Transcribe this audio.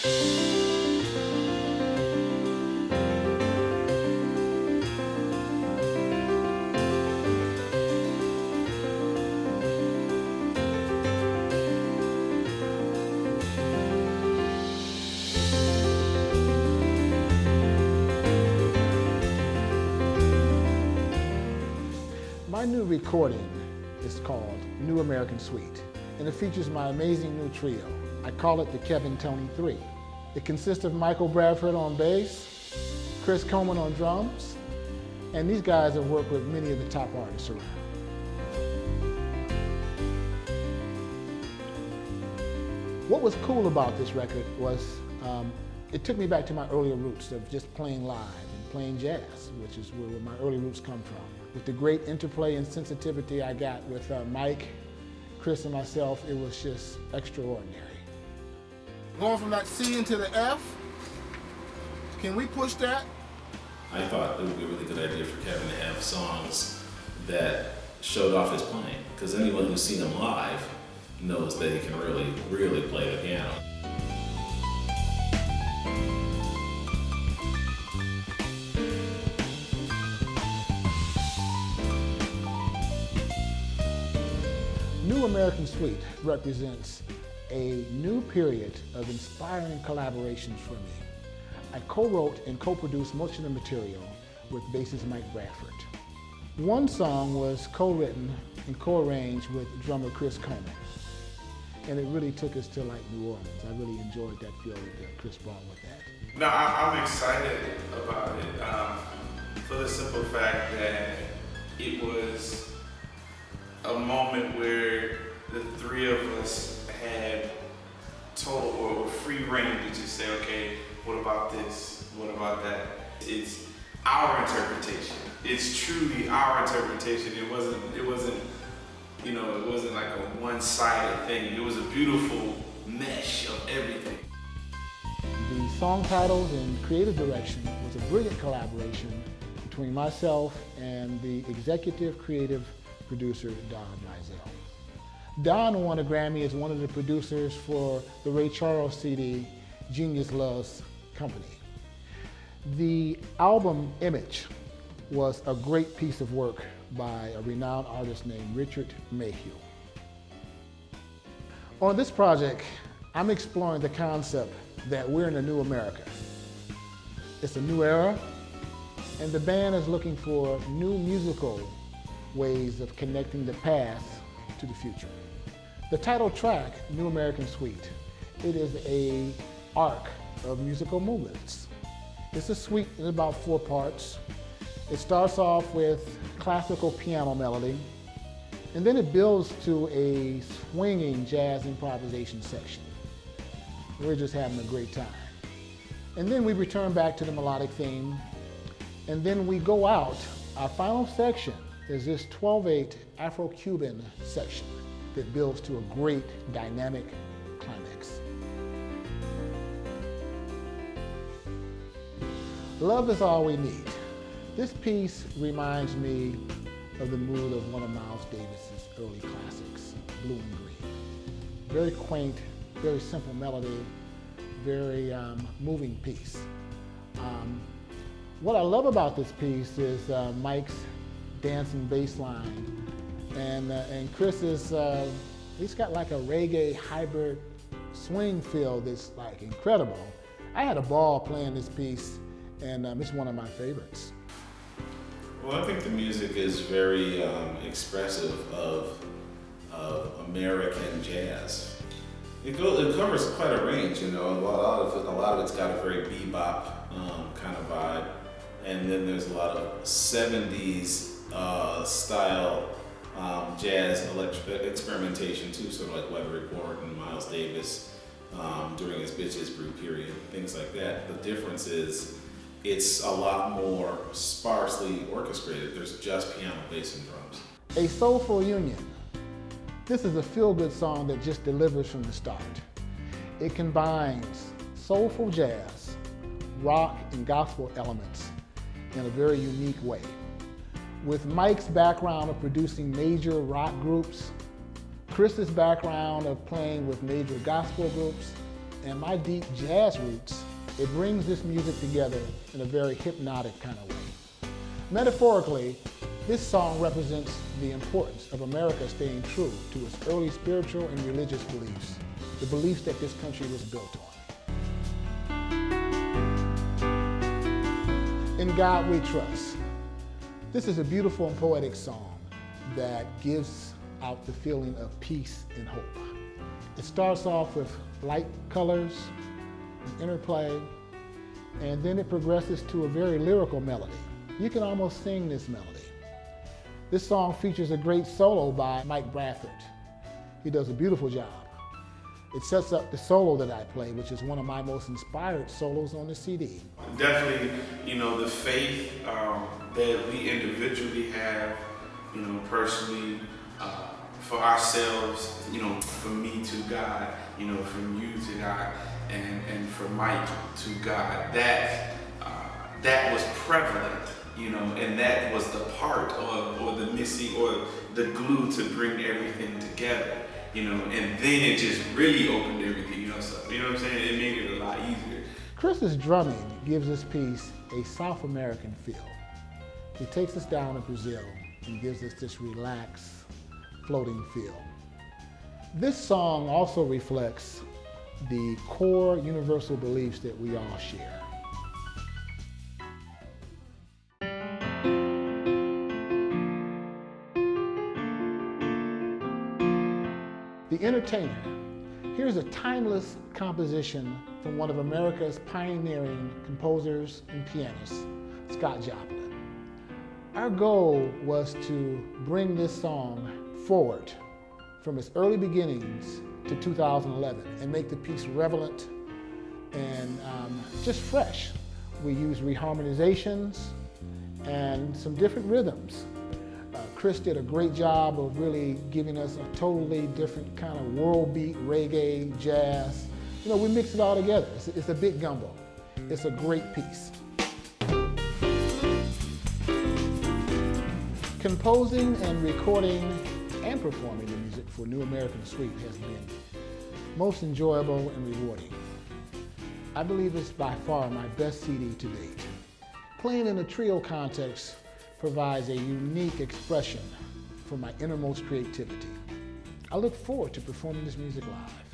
My new recording is called New American Suite, and it features my amazing new trio. I call it the Kevin Toney 3. It consists of Michael Bradford on bass, Chris Coleman on drums, and these guys have worked with many of the top artists around. What was cool about this record was it took me back to my earlier roots of just playing live and playing jazz, which is where my early roots come from. With the great interplay and sensitivity I got with Mike, Chris, and myself, it was just extraordinary. Going from that C into the F, can we push that? I thought it would be a really good idea for Kevin to have songs that showed off his playing, because anyone who's seen him live knows that he can really, really play the piano. New American Suite represents a new period of inspiring collaborations for me. I co-wrote and co-produced most of the material with bassist Mike Bradford. One song was co-written and co-arranged with drummer Chris Coleman, and it really took us to like New Orleans. I really enjoyed that feel that Chris brought with that. No, I'm excited about it for the simple fact that it was a moment where the three of us had total or free reign to just say, okay, what about this? What about that? It's our interpretation. It's truly our interpretation. It wasn't, you know, it wasn't like a one-sided thing. It was a beautiful mesh of everything. The song titles and creative direction was a brilliant collaboration between myself and the executive creative producer, Don Mizell. Don won a Grammy as one of the producers for the Ray Charles CD, Genius Loves Company. The album Image was a great piece of work by a renowned artist named Richard Mayhew. On this project, I'm exploring the concept that we're in a new America. It's a new era, and the band is looking for new musical ways of connecting the past to the future. The title track, New American Suite, it is an arc of musical movements. It's a suite in about 4 parts. It starts off with classical piano melody, and then it builds to a swinging jazz improvisation section. We're just having a great time. And then we return back to the melodic theme, and then we go out. Our final section is this 12/8 Afro-Cuban section that builds to a great dynamic climax. Love is all we need. This piece reminds me of the mood of one of Miles Davis's early classics, Blue and Green. Very quaint, very simple melody, very moving piece. What I love about this piece is Mike's dancing bass line, and Chris is, he's got like a reggae hybrid swing feel that's like incredible. I had a ball playing this piece, and it's one of my favorites. Well, I think the music is very expressive of American jazz. It covers quite a range, you know. A lot of it's got a very bebop kind of vibe, and then there's a lot of 70s style jazz experimentation too, sort of like Weather Report and Miles Davis during his Bitches Brew period, things like that. The difference is it's a lot more sparsely orchestrated. There's just piano, bass, and drums. A Soulful Union. This is a feel-good song that just delivers from the start. It combines soulful jazz, rock, and gospel elements in a very unique way. With Mike's background of producing major rock groups, Chris's background of playing with major gospel groups, and my deep jazz roots, it brings this music together in a very hypnotic kind of way. Metaphorically, this song represents the importance of America staying true to its early spiritual and religious beliefs, the beliefs that this country was built on. In God We Trust. This is a beautiful and poetic song that gives out the feeling of peace and hope. It starts off with light colors, an interplay, and then it progresses to a very lyrical melody. You can almost sing this melody. This song features a great solo by Bradford. He does a beautiful job. It sets up the solo that I play, which is one of my most inspired solos on the CD. Definitely, the faith that we individually have, personally, for ourselves, from me to God, from you to God, and for Mike to God, that was prevalent, and that was the part or the missing or the glue to bring everything together, and then it just really opened everything else up. You know what I'm saying? It made it a lot easier. Chris's drumming gives this piece a South American feel. He takes us down to Brazil and gives us this relaxed, floating feel. This song also reflects the core universal beliefs that we all share. The Entertainer. Here's a timeless composition from one of America's pioneering composers and pianists, Scott Joplin. Our goal was to bring this song forward from its early beginnings to 2011 and make the piece relevant and just fresh. We used reharmonizations and some different rhythms. Chris did a great job of really giving us a totally different kind of world beat, reggae, jazz. We mix it all together. It's a big gumbo. It's a great piece. Composing and recording and performing the music for New American Suite has been most enjoyable and rewarding. I believe it's by far my best CD to date. Playing in a trio context provides a unique expression for my innermost creativity. I look forward to performing this music live.